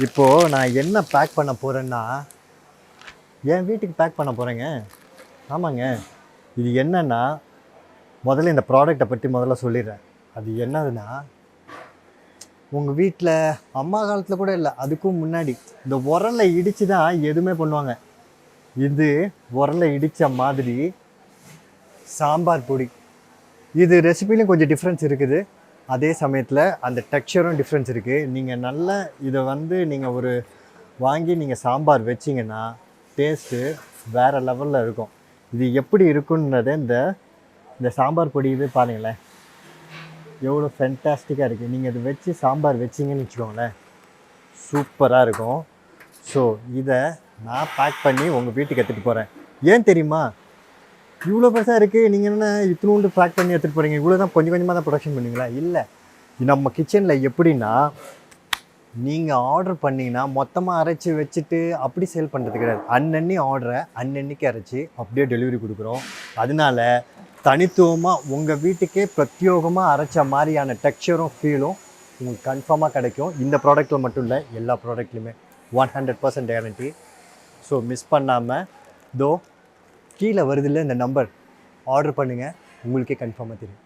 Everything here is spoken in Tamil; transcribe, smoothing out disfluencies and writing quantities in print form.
இப்போது நான் என்ன பேக் பண்ண போகிறேன்னா என் வீட்டுக்கு பேக் பண்ண போகிறேங்க. ஆமாங்க. இது என்னென்னா முதல்ல இந்த ப்ராடக்டை பற்றி முதல்ல சொல்லிடுறேன். அது என்னதுன்னா உங்கள் வீட்டில் அம்மா காலத்தில் கூட இல்லை, அதுக்கும் முன்னாடி இந்த உரலை இடித்து தான் எதுவுமே பண்ணுவாங்க. இது உரலை இடித்த மாதிரி சாம்பார் பொடி. இது ரெசிபிலையும் கொஞ்சம் டிஃப்ரென்ஸ் இருக்குது, அதே சமயத்தில் அந்த டெக்ஸ்சரும் டிஃப்ரென்ஸ் இருக்குது. நீங்கள் நல்லா இதை நீங்கள் ஒரு வாங்கி நீங்கள் சாம்பார் வச்சிங்கன்னா டேஸ்ட்டு வேறு லெவலில் இருக்கும். இது எப்படி இருக்குன்றதை இந்த சாம்பார் பொடி இது பாருங்களேன், எவ்வளோ ஃபென்டாஸ்டிக்காக இருக்குது. நீங்கள் இதை வச்சு சாம்பார் வச்சிங்கன்னு வச்சுக்கோங்களேன், சூப்பராக இருக்கும். ஸோ இதை நான் பேக் பண்ணி உங்கள் வீட்டுக்கு எடுத்துகிட்டு போகிறேன். ஏன் தெரியுமா? இவ்வளோ பெருசாக இருக்குது, நீங்கள் என்ன இத்தினூண்டு பேக் பண்ணி எடுத்துகிட்டு போகிறீங்க? இவ்வளோ தான் கொஞ்சம் கொஞ்சமாக தான் ப்ரொடக்ஷன் பண்ணுவீங்களா? இல்லை, நம்ம கிச்சனில் எப்படின்னா நீங்கள் ஆர்டர் பண்ணிங்கன்னா மொத்தமாக அரைச்சி வச்சுட்டு அப்படி சேல் பண்ணுறது கிடையாது. அன்னன்னி ஆர்டரை அன்னன்னைக்கு அரைச்சி அப்படியே டெலிவரி கொடுக்குறோம். அதனால தனித்துவமாக உங்கள் வீட்டுக்கே பிரத்யேகமாக அரைச்ச மாதிரியான டெக்ஸ்சரும் ஃபீலும் உங்களுக்கு கன்ஃபார்மாக கிடைக்கும். இந்த ப்ராடக்ட்டில் மட்டும் இல்லை, எல்லா ப்ராடக்ட்லையுமே 100% கேரண்டி. ஸோ மிஸ் பண்ணாமல் கீழே வருதில்ல இந்த நம்பர், ஆர்டர் பண்ணுங்கள், உங்களுக்கே கன்ஃபார்மாக தெரியும்.